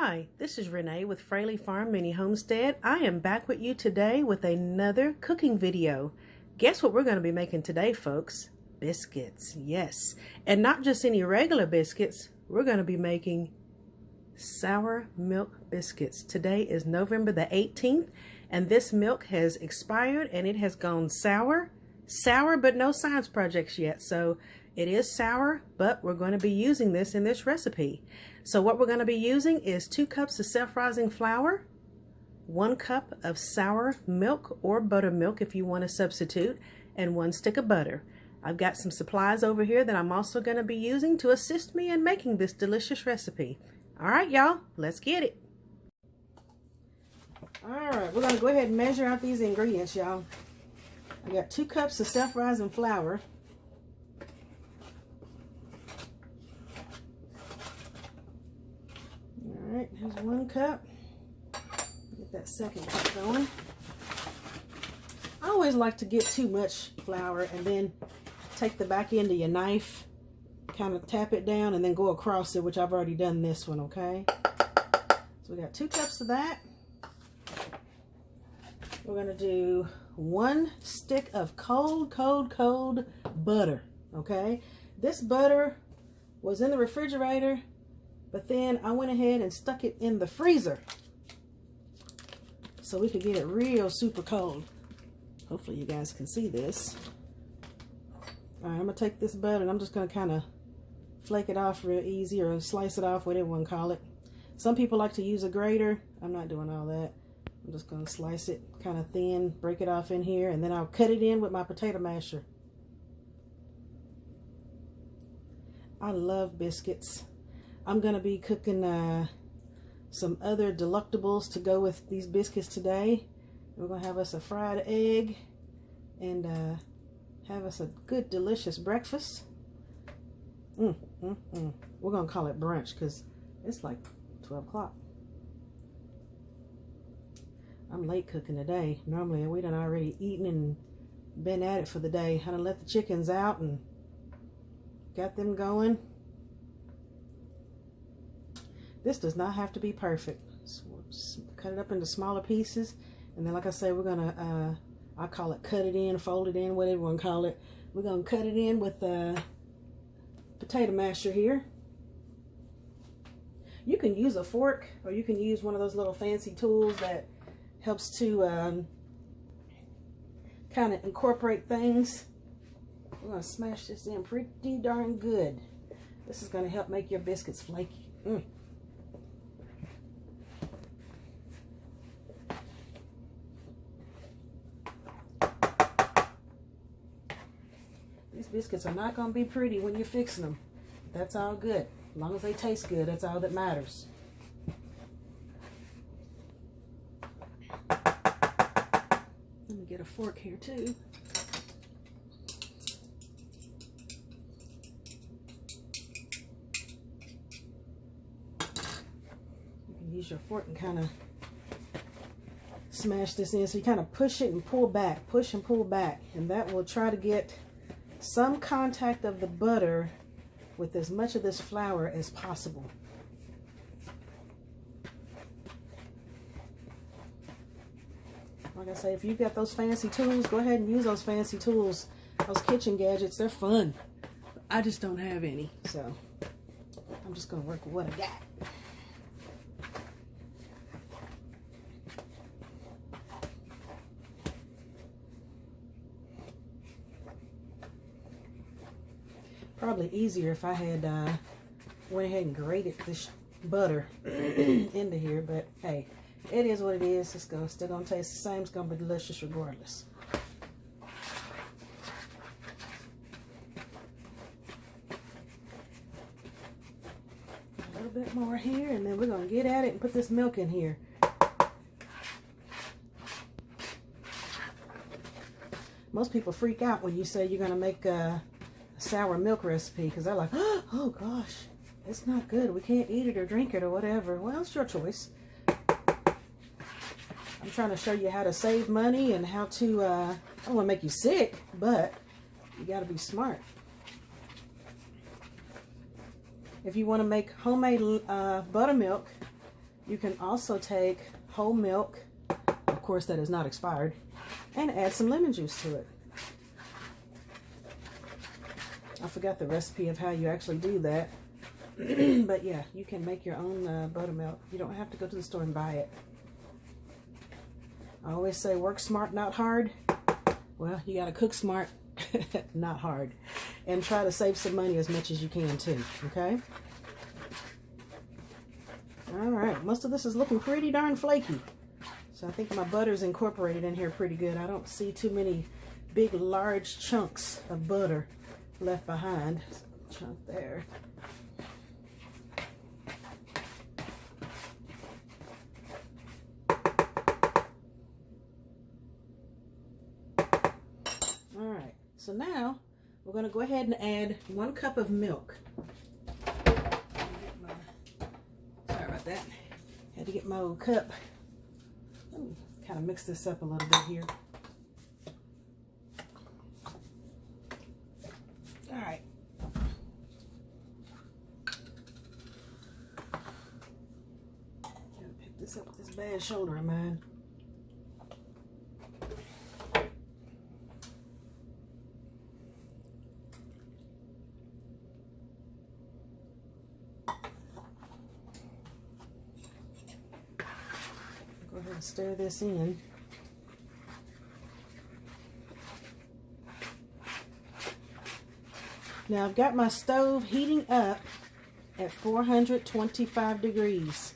Hi, this is Renee with Fraley Farm Mini Homestead. I am back with you today with another cooking video. Guess what we're going to be making today, folks? Biscuits, yes. And not just any regular biscuits. We're going to be making sour milk biscuits. Today is November the 18th, and this milk has expired and it has gone sour. Sour, but no science projects yet. So it is sour, but we're going to be using this in this recipe. So what we're going to be using is 2 cups of self-rising flour, 1 cup of sour milk or buttermilk if you want to substitute, and 1 stick of butter. I've got some supplies over here that I'm also going to be using to assist me in making this delicious recipe. All right, y'all, let's get it. All right, we're going to go ahead and measure out these ingredients, y'all. I got 2 cups of self-rising flour. All right, here's 1 cup. Get that second cup going. I always like to get too much flour and then take the back end of your knife, kind of tap it down and then go across it, which I've already done this one, okay? So we got 2 cups of that. We're going to do 1 stick of cold butter, okay? This butter was in the refrigerator, but then I went ahead and stuck it in the freezer so we could get it real super cold. Hopefully you guys can see this. All right, I'm going to take this butter and I'm just going to kind of flake it off real easy, or slice it off, whatever one call it. Some people like to use a grater. I'm not doing all that. I'm just going to slice it kind of thin, break it off in here, and then I'll cut it in with my potato masher. I love biscuits. I'm going to be cooking some other delectables to go with these biscuits today. We're going to have us a fried egg and have us a good, delicious breakfast. We're going to call it brunch because it's like 12 o'clock. I'm late cooking today. Normally we done already eaten and been at it for the day. I done let the chickens out and got them going. This does not have to be perfect. So we'll just cut it up into smaller pieces, and then like I say, we're gonna I call it cut it in, fold it in, whatever you want to call it. We're gonna cut it in with a potato masher here. You can use a fork, or you can use one of those little fancy tools that helps to kind of incorporate things. We're going to smash this in pretty darn good. This is going to help make your biscuits flaky. These biscuits are not going to be pretty when you're fixing them. That's all good. As long as they taste good, that's all that matters. Let me get a fork here too. You can use your fork and kind of smash this in. So you kind of push it and pull back, push and pull back, and that will try to get some contact of the butter with as much of this flour as possible. Like I say, if you've got those fancy tools, go ahead and use those fancy tools. Those kitchen gadgets, they're fun. I just don't have any, so I'm just going to work with what I got. Probably easier if I had went ahead and grated this butter into here, but hey, it is what it is. It's still gonna taste the same. It's gonna be delicious regardless. A little bit more here, and then we're gonna get at it and put this milk in here. Most people freak out when you say you're gonna make a sour milk recipe, because they're like, oh gosh, it's not good. We can't eat it or drink it or whatever. Well, it's your choice. I'm trying to show you how to save money and how to, I don't want to make you sick, but you got to be smart. If you want to make homemade buttermilk, You can also take whole milk, of course that is not expired, and add some lemon juice to it. I forgot the recipe of how you actually do that. But yeah, you can make your own buttermilk. You don't have to go to the store and buy it. I always say work smart, not hard. Well, you gotta cook smart, not hard. And try to save some money as much as you can too, okay? All right, most of this is looking pretty darn flaky. So I think my butter's incorporated in here pretty good. I don't see too many big, large chunks of butter left behind. Chunk there. All right, so now we're going to go ahead and add 1 cup of milk. Sorry about that. Had to get my old cup. Kind of mix this up a little bit here. All right. Gotta pick this up with this bad shoulder of mine. Go ahead and stir this in. Now I've got my stove heating up at 425 degrees.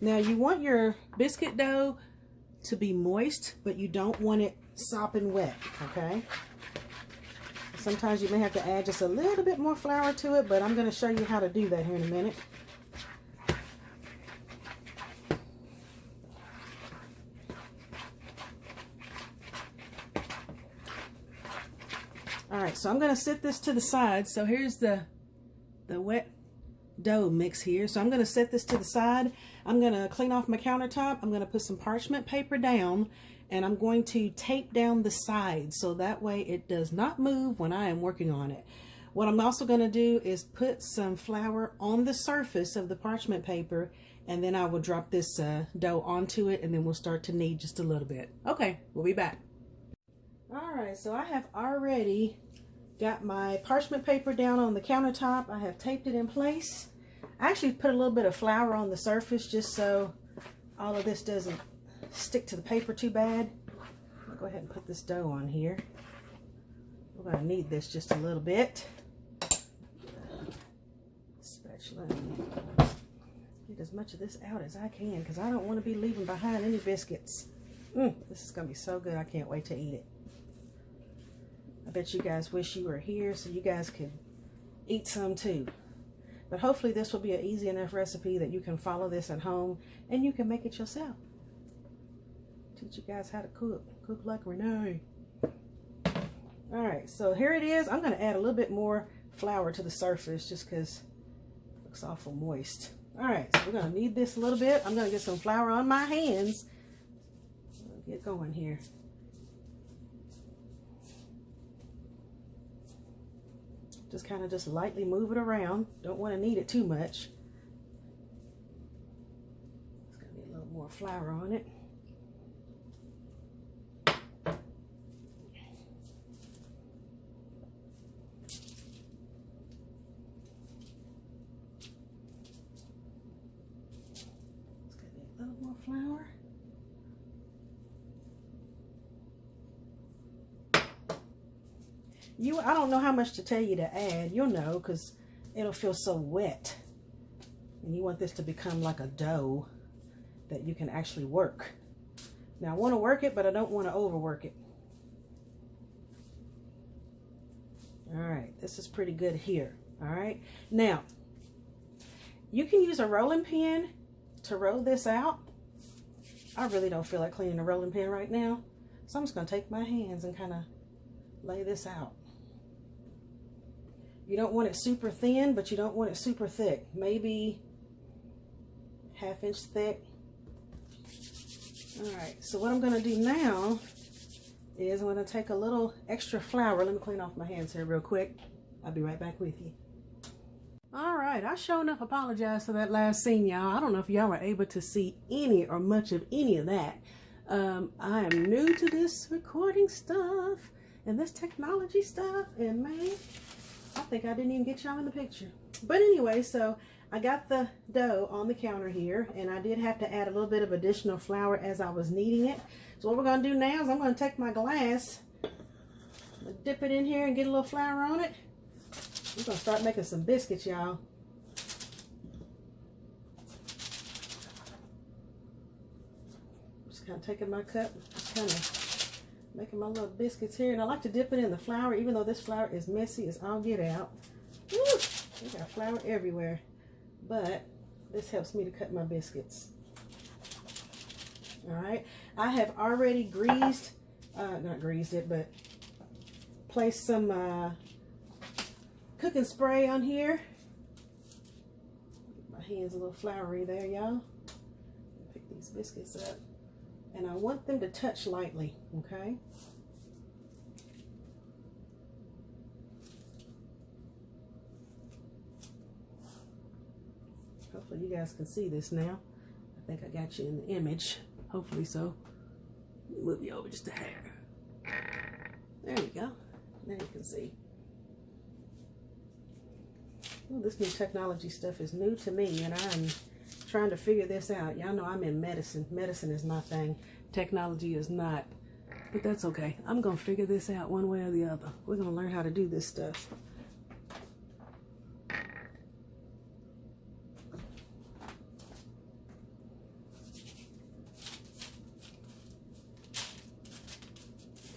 Now you want your biscuit dough to be moist, but you don't want it sopping wet, okay? Sometimes you may have to add just a little bit more flour to it, but I'm going to show you how to do that here in a minute. All right, so I'm going to set this to the side. So here's the wet dough mix here. So I'm going to set this to the side. I'm going to clean off my countertop. I'm going to put some parchment paper down, and I'm going to tape down the sides so that way it does not move when I am working on it. What I'm also going to do is put some flour on the surface of the parchment paper, and then I will drop this dough onto it, and then we'll start to knead just a little bit. Okay, we'll be back. All right, so I have already got my parchment paper down on the countertop. I have taped it in place. I actually put a little bit of flour on the surface just so all of this doesn't stick to the paper too bad. I'll go ahead and put this dough on here. We're going to knead this just a little bit. Spatula. Get as much of this out as I can because I don't want to be leaving behind any biscuits. This is going to be so good. I can't wait to eat it. I bet you guys wish you were here so you guys could eat some too. But hopefully this will be an easy enough recipe that you can follow this at home and you can make it yourself. Teach you guys how to cook. Cook like Renee. All right, so here it is. I'm going to add a little bit more flour to the surface just because it looks awful moist. All right, so we're going to knead this a little bit. I'm going to get some flour on my hands. Get going here. Just kind of just lightly move it around. Don't want to knead it too much. It's going to be a little more flour on it. It's going to be a little more flour. I don't know how much to tell you to add. You'll know because it'll feel so wet. And you want this to become like a dough that you can actually work. Now I want to work it, but I don't want to overwork it. All right, this is pretty good here. All right, now you can use a rolling pin to roll this out. I really don't feel like cleaning a rolling pin right now, so I'm just going to take my hands and kind of lay this out. You don't want it super thin, but you don't want it super thick. Maybe 1/2 inch thick. All right, so what I'm going to do now is I'm going to take a little extra flour. Let me clean off my hands here real quick. I'll be right back with you. All right, I sure enough apologize for that last scene, y'all. I don't know if y'all were able to see any or much of any of that. I am new to this recording stuff and this technology stuff, and man, I think I didn't even get y'all in the picture. But anyway, so I got the dough on the counter here, and I did have to add a little bit of additional flour as I was kneading it. So what we're going to do now is I'm going to take my glass, dip it in here and get a little flour on it. We're going to start making some biscuits, y'all. Just kind of taking my cup, just kind of making my little biscuits here. And I like to dip it in the flour, even though this flour is messy as all get out. Woo! We got flour everywhere. But this helps me to cut my biscuits. All right. I have already greased, not greased it, but placed some cooking spray on here. My hand's a little floury there, y'all. Pick these biscuits up. And I want them to touch lightly, okay? Hopefully you guys can see this now. I think I got you in the image. Hopefully so. Move you over just a hair. There you go. Now you can see. Well, this new technology stuff is new to me, and I'm trying to figure this out. Y'all know I'm in medicine. Medicine is my thing. Technology is not. But that's okay. I'm going to figure this out one way or the other. We're going to learn how to do this stuff.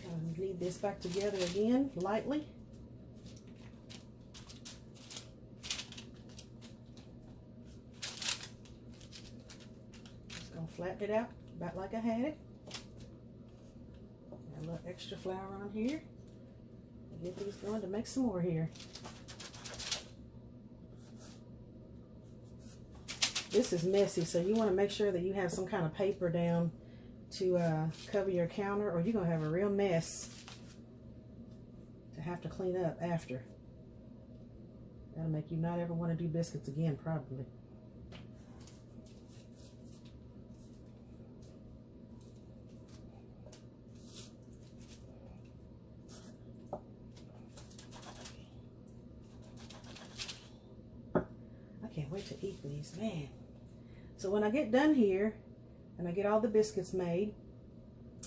Kind of knead this back together again, lightly. Flatten it out about like I had it. Add a little extra flour on here. Get these going to make some more here. This is messy, so you want to make sure that you have some kind of paper down to cover your counter, or you're going to have a real mess to have to clean up after. That'll make you not ever want to do biscuits again, probably. Can't wait to eat these, man. So when I get done here and I get all the biscuits made,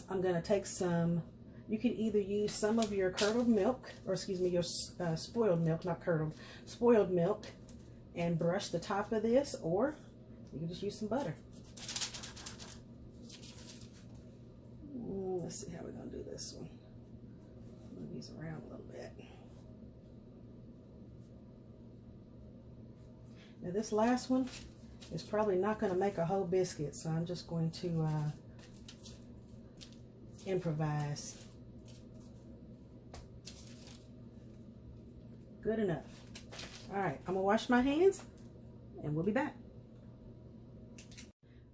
I'm going to take some, you can either use some of your curdled milk, or excuse me, your spoiled milk, not curdled, spoiled milk, and brush the top of this, or you can just use some butter. Let's see how we're going to do this one. Move these around a little bit. Now this last one is probably not going to make a whole biscuit, so I'm just going to improvise. Good enough. All right, I'm going to wash my hands and we'll be back.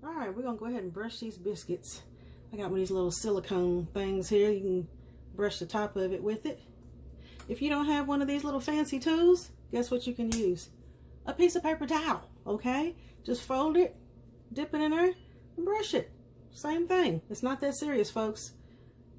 All right, we're going to go ahead and brush these biscuits. I got one of these little silicone things here. You can brush the top of it with it. If you don't have one of these little fancy tools, guess what you can use? A piece of paper towel, okay? Just fold it, dip it in there, and brush it. Same thing. It's not that serious, folks.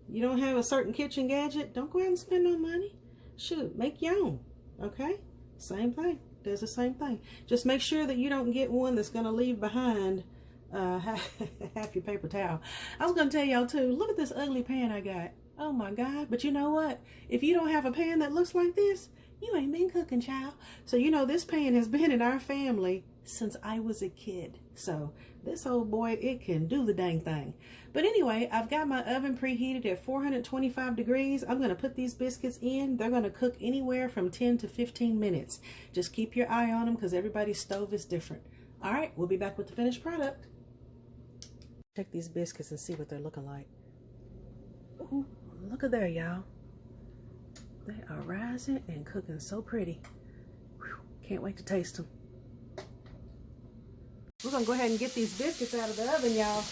You don't have a certain kitchen gadget, don't go ahead and spend no money. Shoot, make your own, okay? Same thing. Does the same thing. Just make sure that you don't get one that's going to leave behind half your paper towel. I was going to tell y'all too, look at this ugly pan I got. Oh my God. But you know what? If you don't have a pan that looks like this, you ain't been cooking, child. So you know this pan has been in our family since I was a kid. So this old boy, it can do the dang thing. But anyway, I've got my oven preheated at 425 degrees. I'm going to put these biscuits in. They're going to cook anywhere from 10 to 15 minutes. Just keep your eye on them because everybody's stove is different. All right, we'll be back with the finished product. Check these biscuits and see what they're looking like. Ooh, look at there, y'all. They are rising and cooking so pretty. Whew, can't wait to taste them. We're going to go ahead and get these biscuits out of the oven, y'all.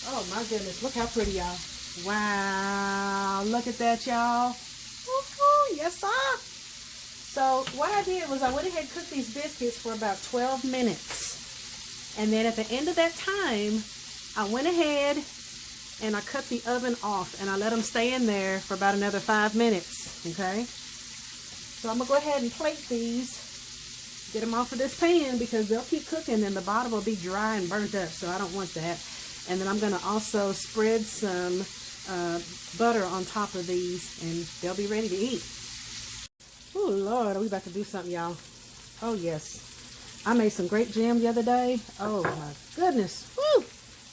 Oh my goodness, look how pretty, y'all. Wow, look at that, y'all. Woo-hoo, yes, sir. So what I did was I went ahead and cooked these biscuits for about 12 minutes. And then at the end of that time, I went ahead and I cut the oven off and I let them stay in there for about another 5 minutes, okay? So I'm gonna go ahead and plate these, get them off of this pan because they'll keep cooking and the bottom will be dry and burnt up, so I don't want that. And then I'm gonna also spread some butter on top of these and they'll be ready to eat. Oh Lord, are we about to do something, y'all? Oh yes. I made some grape jam the other day. Oh my goodness. Woo!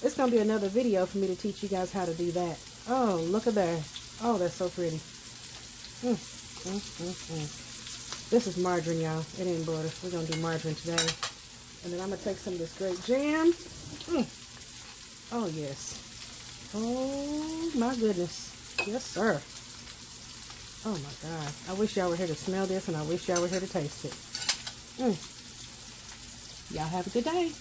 It's gonna be another video for me to teach you guys how to do that. Oh, look at there. Oh, that's so pretty. This is margarine, y'all. It ain't butter. We're gonna do margarine today. And then I'm gonna take some of this grape jam. Oh yes. Oh my goodness. Yes, sir. Oh my God. I wish y'all were here to smell this and I wish y'all were here to taste it. Y'all have a good day.